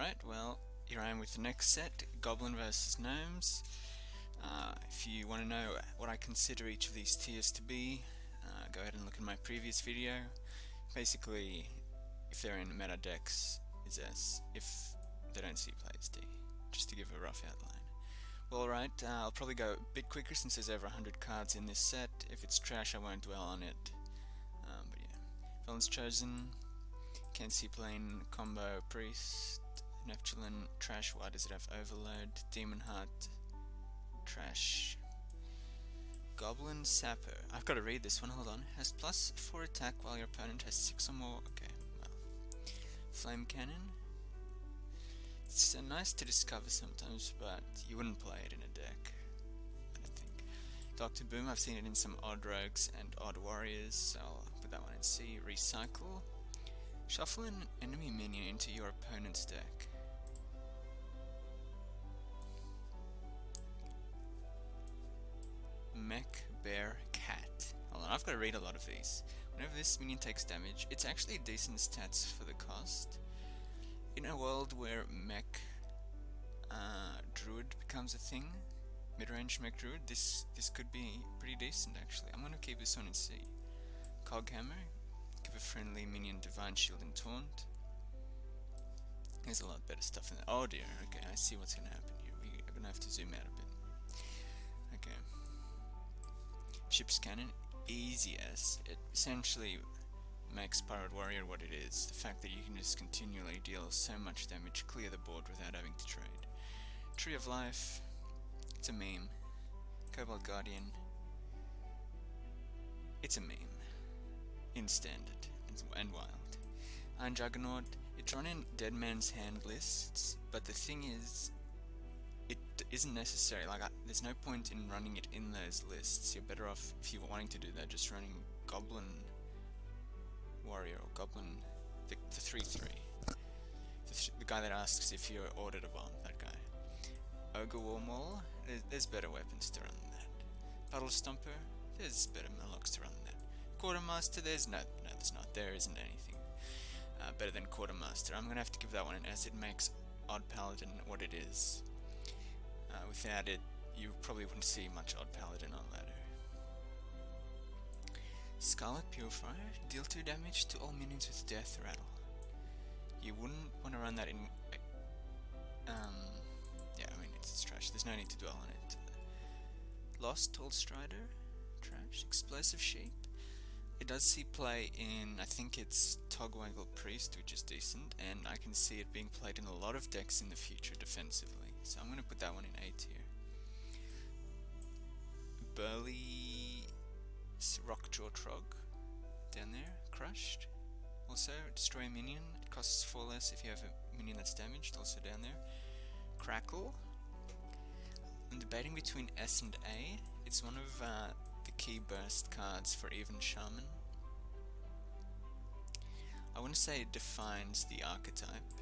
Alright, well, here I am with the next set, Goblin versus Gnomes. If you want to know what I consider each of these tiers to be, go ahead and look at my previous video. Basically, if they're in meta decks, is S. If they don't see play, is D. Just to give a rough outline. Well, alright, I'll probably go a bit quicker since there's over 100 cards in this set. If it's trash, I won't dwell on it. But yeah. Villains chosen. Can't see playing combo Priest. Neptulin, trash. Why does it have Overload? Demon Heart, trash. Goblin Sapper. I've got to read this one, hold on. Has +4 attack while your opponent has 6 or more. Okay, well. Flame Cannon. It's nice to discover sometimes, but you wouldn't play it in a deck, I don't think. Dr. Boom, I've seen it in some odd rogues and odd warriors, so I'll put that one in C. Recycle. Shuffle an enemy minion into your opponent's deck. Mech, Bear, Cat. Hold on, I've got to read a lot of these. Whenever this minion takes damage, it's actually decent stats for the cost. In a world where Mech Druid becomes a thing, mid-range Mech Druid, this could be pretty decent actually. I'm going to keep this one in C. Coghammer. Give a friendly minion Divine Shield and Taunt. There's a lot better stuff in there. Oh dear, okay, I see what's gonna happen here. We are gonna have to zoom out a bit. Okay. Ship's Cannon, easy as. It essentially makes Pirate Warrior what it is. The fact that you can just continually deal so much damage, clear the board without having to trade. Tree of Life, it's a meme. Cobalt Guardian, it's a meme. In standard and wild. Iron Juggernaut, it's run in Dead Man's Hand lists, but the thing is, it isn't necessary. There's no point in running it in those lists. You're better off, if you're wanting to do that, just running Goblin Warrior or Goblin, the 3/3. The guy that asks if you're ordered a bomb, that guy. Ogre Warmaul, there's better weapons to run than that. Battle Stomper, there's better Murlocs to run than that. Quartermaster, there's not. There isn't anything better than Quartermaster. I'm gonna have to give that one an S. It makes Odd Paladin what it is. Without it, you probably wouldn't see much Odd Paladin on ladder. Scarlet Purifier, deal 2 damage to all minions with Death Rattle. You wouldn't want to run that in. Yeah, I mean it's trash. There's no need to dwell on it. Lost Tall Strider, trash. Explosive Sheep. It does see play in, I think it's Togwaggle Priest, which is decent, and I can see it being played in a lot of decks in the future defensively, so I'm going to put that one in A tier. Burly Rockjaw Trog, down there, crushed. Also, destroy a minion, it costs 4 less if you have a minion that's damaged, also down there. Crackle. I'm debating between S and A. It's one of the key burst cards for even Shaman. I wouldn't say it defines the archetype.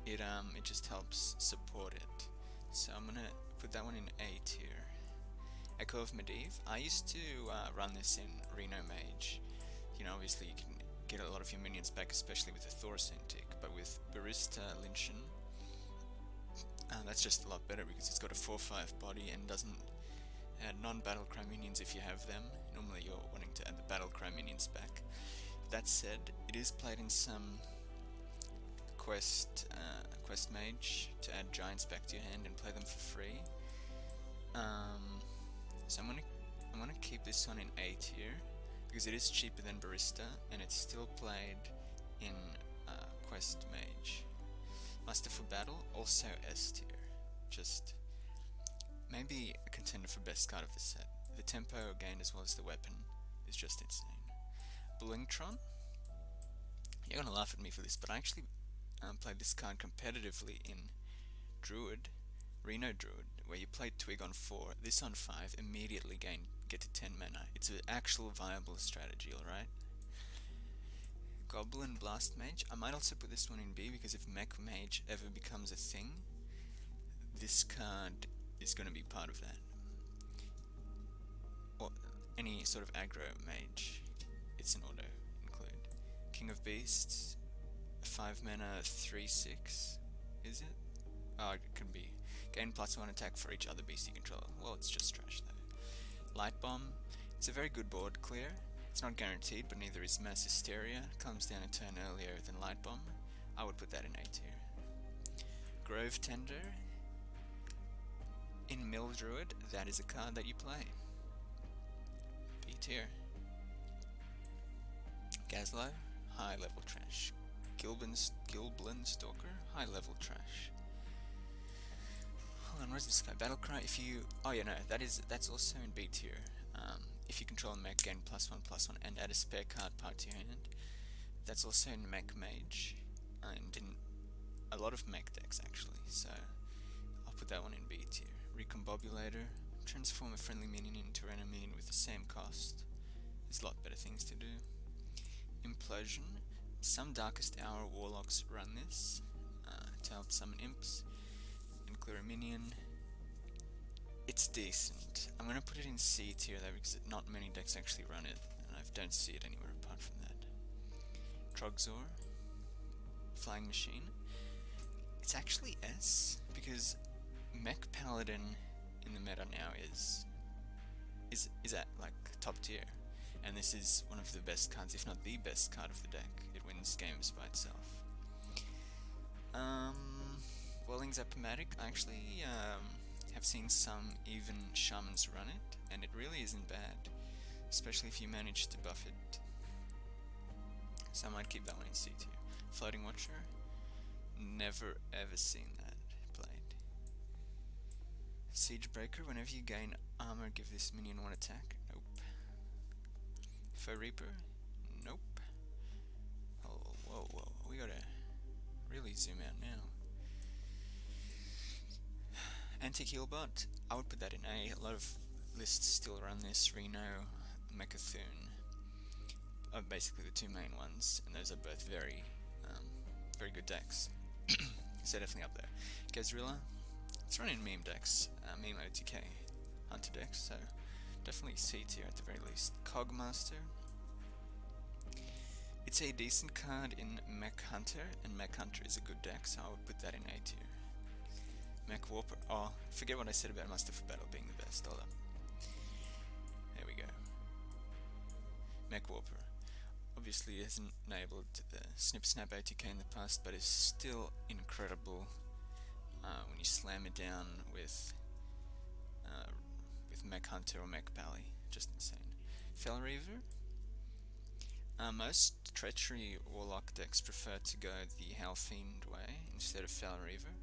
It just helps support it. So I'm gonna put that one in A tier. Echo of Medivh. I used to run this in Reno Mage. You know, obviously you can get a lot of your minions back, especially with the Thoracent tick, but with Barista Lynchen, that's just a lot better because it's got a 4/5 body and doesn't add non-Battlecry minions if you have them. Normally you're wanting to add the Battlecry minions back. That said, it is played in some quest mage to add giants back to your hand and play them for free. So I'm gonna keep this one in A tier because it is cheaper than Barista and it's still played in quest mage. Masterful Battle, also S tier. Just maybe a contender for best card of the set. The tempo gained as well as the weapon is just insane. Blingtron. You're gonna laugh at me for this, but I actually played this card competitively in Druid, Reno Druid, where you played Twig on 4, this on 5, immediately get to 10 mana. It's an actual viable strategy, alright? Goblin Blast Mage. I might also put this one in B because if Mech Mage ever becomes a thing, this card is going to be part of that. Or any sort of aggro mage, it's an auto include. King of Beasts, a 5 mana 3/6. is it? Oh, it can be. Gain +1 attack for each other beast you control. Well, it's just trash though. Light Bomb. It's a very good board clear. It's not guaranteed, but neither is Mass Hysteria. Comes down a turn earlier than Light Bomb. I would put that in A tier. Grove Tender. In Mill Druid, that is a card that you play. B tier. Gazlowe, high level trash. Gilblin Stalker, high level trash. Hold on, where's this guy? Battlecry, if you... Oh yeah, no, that's also in B tier. If you control a mech, gain +1/+1 and add a spare card part to your hand. That's also in Mech Mage, and in a lot of mech decks actually, so I'll put that one in B tier. Recombobulator, transform a friendly minion into an enemy with the same cost. There's a lot better things to do. Implosion, some Darkest Hour Warlocks run this to help summon imps and clear a minion. It's decent. I'm going to put it in C tier though because not many decks actually run it, and I don't see it anywhere apart from that. Trogzor, Flying Machine. It's actually S because Mech Paladin in the meta now is at like top tier, and this is one of the best cards, if not the best card of the deck. It wins games by itself. Welling's Appomatic. I actually have seen some even shamans run it, and it really isn't bad, especially if you manage to buff it. So I might keep that one in C tier. Floating Watcher. Never ever seen that played. Siegebreaker. Whenever you gain armor, give this minion 1 attack. Nope. Foe Reaper. Nope. Oh, whoa. We gotta really zoom out now. Anti-Healbot, I would put that in A. A lot of lists still run this. Reno, Mechathune are basically the two main ones, and those are both very good decks. So definitely up there. Gazrilla, it's run in meme decks, meme OTK hunter decks, so definitely C tier at the very least. Cogmaster, it's a decent card in Mech Hunter, and Mech Hunter is a good deck, so I would put that in A tier. Mech Warper. Oh, forget what I said about Muster for Battle being the best. Hold up. There we go. Mech Warper. Obviously it hasn't enabled the Snip Snap ATK in the past, but is still incredible when you slam it down with Mech Hunter or Mech Pally. Just insane. Fel Reaver. Most Treachery Warlock decks prefer to go the Hellfiend way instead of Fel Reaver,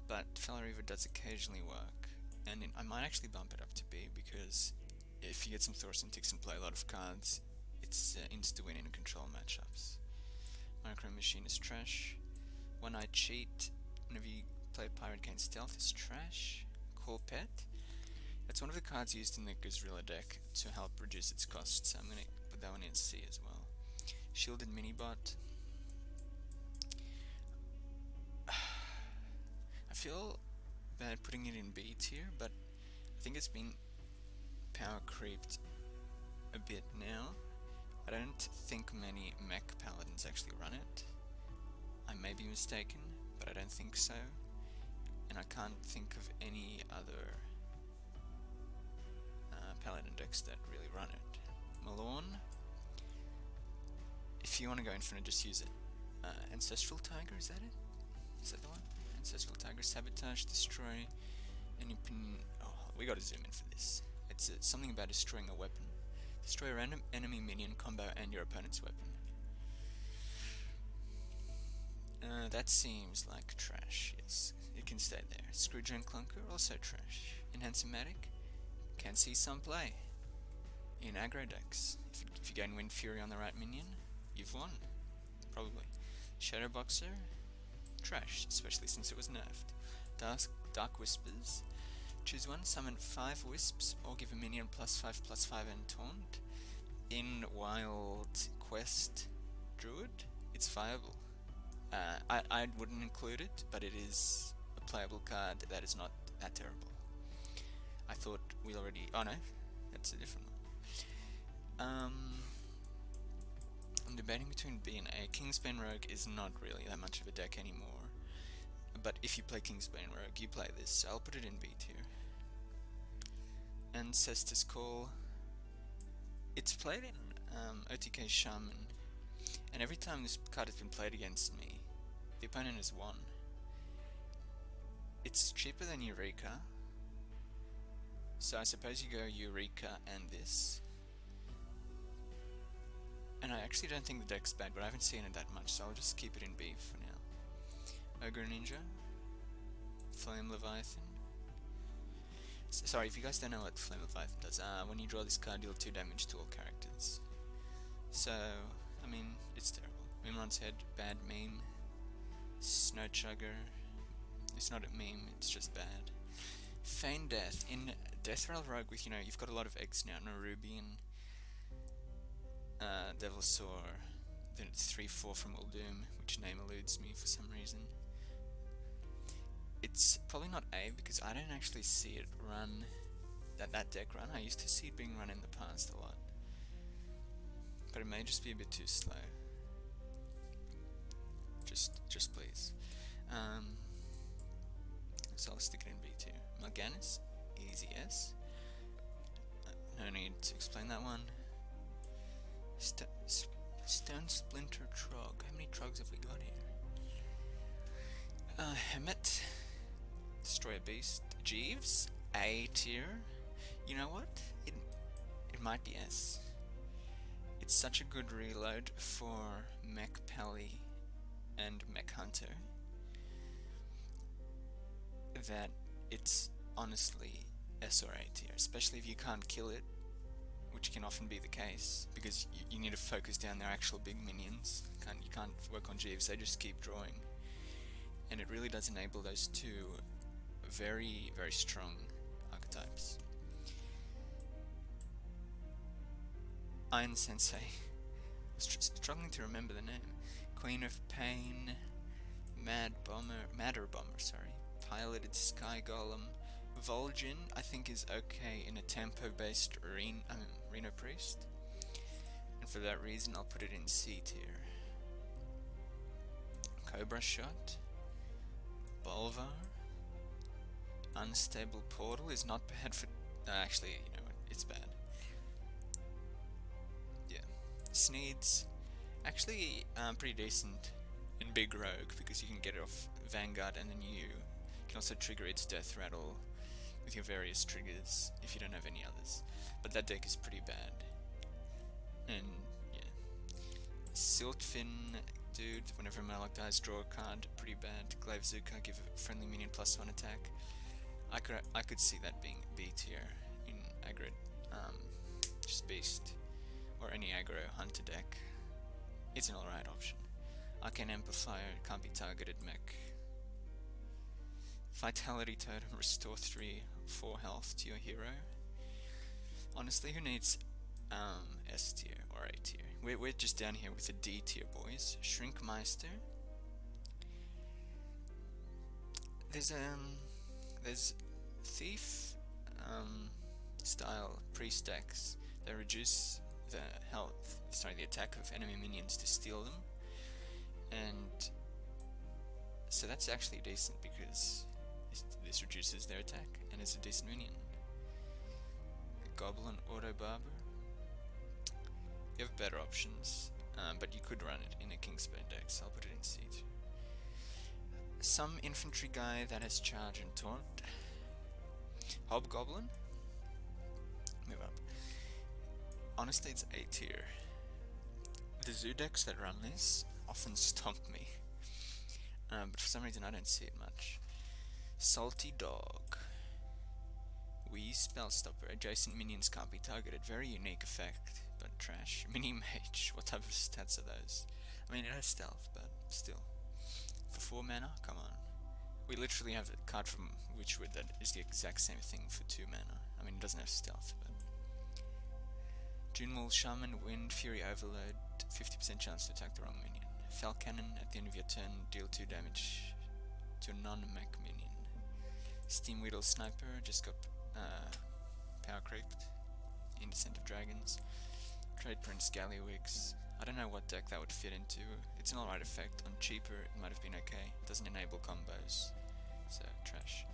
but Fel Reaver does occasionally work, and I might actually bump it up to B because if you get some Thorson ticks and play a lot of cards, it's insta-win in control matchups. Micro Machine is trash. One Eye Cheat, whenever you play Pirate Gain Stealth, is trash. Call Pet, that's one of the cards used in the Gazrilla deck to help reduce its costs, so I'm going to put that one in C as well. Shielded Minibot. I feel bad putting it in B tier, but I think it's been power creeped a bit now. I don't think many Mech Paladins actually run it. I may be mistaken, but I don't think so. And I can't think of any other Paladin decks that really run it. Malorn. If you want to go infinite, just use it. Ancestral Tiger, is that it? Is that the one? Ancestral Tiger, Sabotage, Destroy, any pin... Oh, we gotta zoom in for this. It's something about destroying a weapon. Destroy a random enemy minion combo and your opponent's weapon. That seems like trash, yes. It can stay there. Screwdriver and Clunker, also trash. Enhance-O-Matic, can see some play in aggro decks. If you gain Wind Fury on the right minion, you've won. Probably. Shadow Boxer, trash, especially since it was nerfed. Dark Whispers, choose one, summon 5 wisps, or give a minion +5/+5 and taunt. In Wild Quest Druid, it's viable. I wouldn't include it, but it is a playable card that is not that terrible. I thought we already... Oh no, that's a different one. I'm debating between B and A. Kingsbane Rogue is not really that much of a deck anymore, but if you play Kingsbane Rogue, you play this, so I'll put it in B tier. Ancestor's Call. It's played in OTK Shaman, and every time this card has been played against me, the opponent has won. It's cheaper than Eureka, so I suppose you go Eureka and this. And I actually don't think the deck's bad, but I haven't seen it that much, so I'll just keep it in B for now. Ogre Ninja, Flame Leviathan. Sorry, if you guys don't know what Flame Leviathan does, when you draw this card, deal 2 damage to all characters. So, I mean, it's terrible. Mimron's Head, bad meme. Snow Chugger, it's not a meme, it's just bad. Feign Death, in Death Rattle Rogue with, you've got a lot of eggs now, Nerubian, Devilsaur, then it's 3-4 from Uldum, which name eludes me for some reason. It's probably not A because I don't actually see it run, that deck run. I used to see it being run in the past a lot, but it may just be a bit too slow. Just please. So I'll stick it in B tier. Mal'Ganis, easy S. No need to explain that one. Stone Splinter Trog. How many Trogs have we got here? Hemet, Destroy a Beast. Jeeves, A tier. You know what? It might be S. It's such a good reload for Mech Pally and Mech Hunter that it's honestly S or A tier, especially if you can't kill it, which can often be the case because you need to focus down their actual big minions. You can't work on Jeeves, they just keep drawing, and it really does enable those two very, very strong archetypes. Iron Sensei, struggling to remember the name. Queen of Pain, Matter Bomber, sorry. Piloted Sky Golem. Vol'jin, I think, is okay in a tempo-based Reno Priest, and for that reason I'll put it in C tier. Cobra Shot, Bolvar, Unstable Portal is not bad for... actually, you know what, it's bad. Yeah. Sneeds, actually pretty decent in Big Rogue because you can get it off Vanguard and then you can also trigger its Death Rattle with your various triggers if you don't have any others. But that deck is pretty bad. And yeah. Siltfin, dude, whenever Murloc dies, draw a card, pretty bad. Glaive Zuka, give a friendly minion +1 attack. I could see that being B tier in aggro, just Beast, or any aggro hunter deck. It's an alright option. Arcane Amplifier, can't be targeted mech. Vitality Totem, restore 3-4 health to your hero. Honestly, who needs S tier or A tier? We're just down here with a D tier, boys. Shrinkmeister. There's Thief style priest decks that reduce the attack of enemy minions to steal them, and so that's actually decent because this reduces their attack and it's a decent minion. Goblin Auto Barber. You have better options, but you could run it in a Kingsbane deck, so I'll put it in C tier. Some infantry guy that has charge and taunt. Hobgoblin. Move up. Honestly, it's A tier. The zoo decks that run this often stomp me, but for some reason I don't see it much. Salty Dog. Wee Spell Stopper. Adjacent minions can't be targeted. Very unique effect, but trash. Mini Mage. What type of stats are those? I mean, it has stealth, but still. For 4 mana? Come on. We literally have a card from Witchwood that is the exact same thing for 2 mana. I mean, it doesn't have stealth, but... Junewall Shaman, Wind, Fury Overload, 50% chance to attack the wrong minion. Fell Cannon, at the end of your turn, deal 2 damage to a non-mech minion. Steam Weedle Sniper, just got power creeped in Descent of Dragons. Trade Prince Gallywix, I don't know what deck that would fit into. It's an alright effect. On cheaper, it might have been okay. It doesn't enable combos, so trash.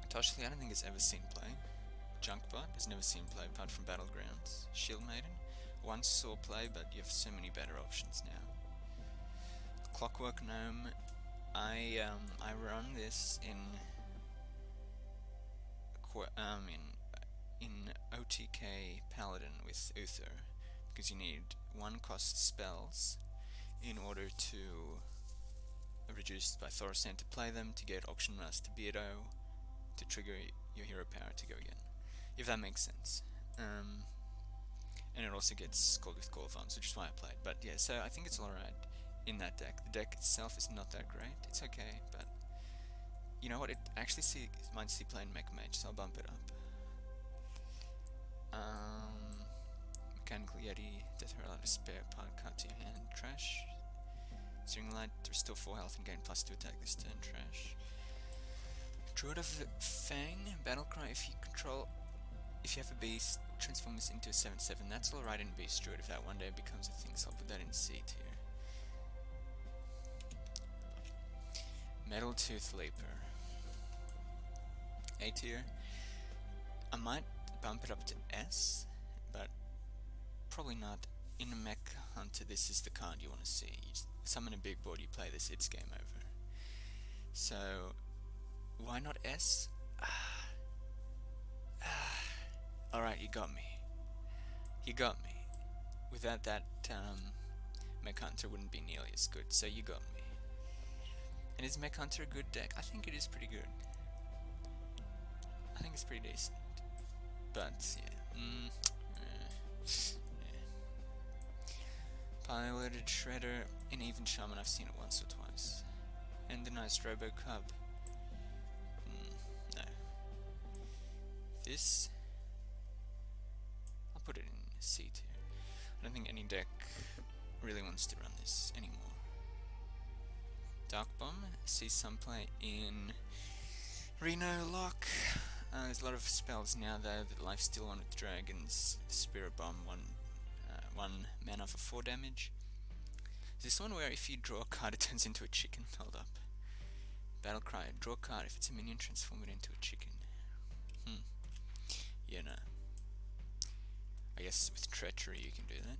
Toshli, I don't think it's ever seen play. Junkbot has never seen play apart from Battlegrounds. Shield Maiden once saw play, but you have so many better options now. Clockwork Gnome, I run this in OTK Paladin with Uther, because you need 1-cost spells in order to reduce by Thorsan to play them, to get Auction Master Beardo, to trigger your hero power to go again, if that makes sense. And it also gets called with Gorthons, which is why I played. But yeah, so I think it's alright in that deck. The deck itself is not that great. It's okay, but you know what? It actually might see play in Mech Mage, so I'll bump it up. Mechanical Yeti, Death Rattle, Spare Part, cut to your hand, trash. Searing Light, restore 4 health and gain +2 attack this turn, trash. Druid of the Fang, Battlecry, if you have a beast, transform this into a 7/7. That's alright in Beast Druid if that one day becomes a thing, so I'll put that in C tier. Metal Tooth Leaper, A tier. I might bump it up to S, but probably not. In a Mech Hunter, this is the card you want to see. You summon a big board, you play this, it's game over. So, why not S? Alright, you got me. You got me. Without that, Mech Hunter wouldn't be nearly as good, so you got me. And is Mech Hunter a good deck? I think it is pretty good. I think it's pretty decent. But, yeah. Piloted Shredder, and even Shaman, I've seen it once or twice. And the nice Robo Cub. No. This, I'll put it in C tier. I don't think any deck really wants to run this anymore. Dark Bomb sees some play in Reno Lock. There's a lot of spells now though. The Lifesteal one with Dragons, Spirit Bomb, one mana for 4 damage. Is this one where if you draw a card it turns into a chicken? Hold up. Battlecry, draw a card, if it's a minion transform it into a chicken. Yeah, no. I guess with Treachery you can do that.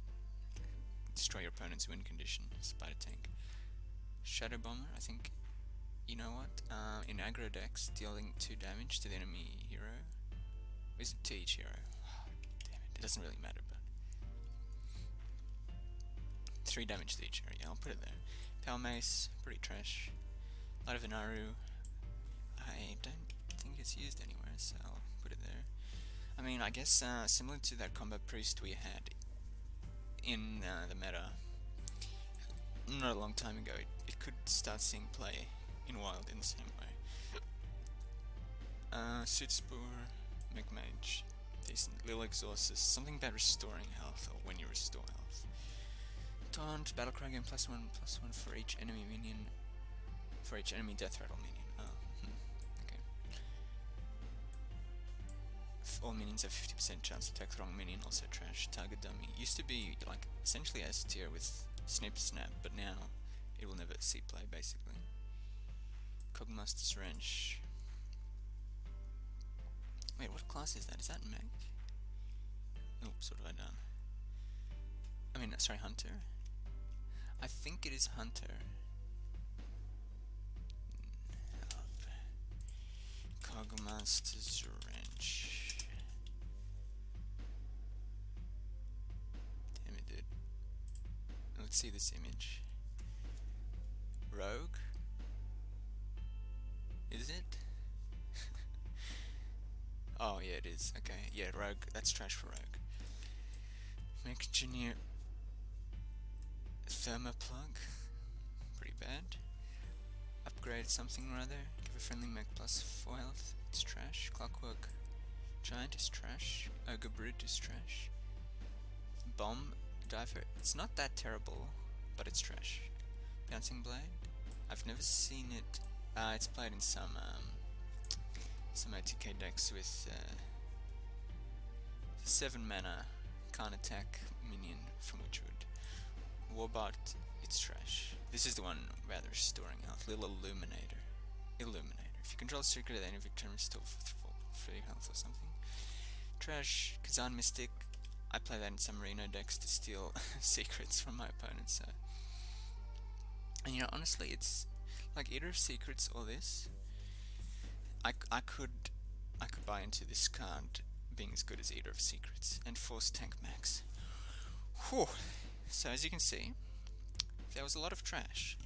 Destroy your opponent's win condition. Spider Tank. Shadow Bomber, I think, you know what? In aggro decks, dealing 2 damage to the enemy hero. Or is it to each hero? Damn it, it doesn't really matter, but 3 damage to each hero, yeah, I'll put it there. Power Mace, pretty trash. Light of Inaru, I don't think it's used anywhere, so I'll put it there. I mean, I guess similar to that Combat Priest we had in the meta not a long time ago, it could start seeing play in Wild in the same way. Suit Spore, Mech Mage, decent. Lil Exorcist, something about restoring health, or when you restore health. Taunt, Battlecry gain +1/+1 for each enemy minion, for each enemy Death Rattle minion. Okay. All minions have 50% chance to attack the wrong minion, also trash. Target Dummy used to be like essentially S tier with Snip Snap, but now it will never see play basically. Cogmaster's Wrench. Wait, what class is that? Is that Mech? Oops, what have I done? I mean, sorry, Hunter? I think it is Hunter. Cogmaster's Wrench. Damn it, dude. Let's see this image. Rogue? Is it? Oh yeah, it is. Okay, yeah, Rogue. That's trash for Rogue. Mech Engineer. Thermoplug. Pretty bad. Upgrade something or other. Give a friendly mech +4 health. It's trash. Clockwork Giant is trash. Ogre Brute is trash. Bomb Diver. It's not that terrible, but it's trash. Bouncing Blade. I've never seen it. It's played in some OTK decks with 7 mana, can't attack minion from Witchwood. Warbot, it's trash. This is the one rather restoring health. Little Illuminator. If you control secret at any victim, restore for 3 health or something. Trash. Kazan Mystic. I play that in some Reno decks to steal secrets from my opponents. So, and you know, honestly, it's like Eater of Secrets or this. I could buy into this card being as good as Eater of Secrets and force tank max. Whew. So as you can see, there was a lot of trash.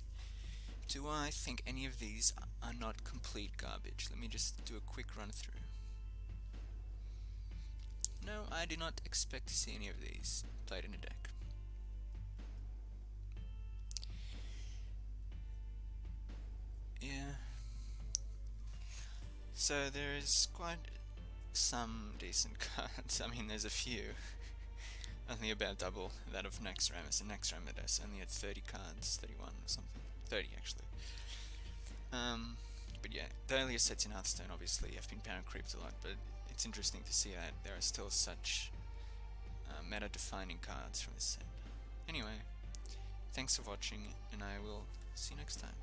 Do I think any of these are not complete garbage? Let me just do a quick run through. No, I do not expect to see any of these played in a deck. Yeah. So there is quite some decent cards. I mean, there's a few. Only about double that of Naxxramas, and Naxxramas only had 30 cards, 31 or something. 30 actually. But yeah, the earlier sets in Hearthstone obviously have been power creeped a lot, but it's interesting to see that there are still such meta-defining cards from this set. Anyway, thanks for watching, and I will see you next time.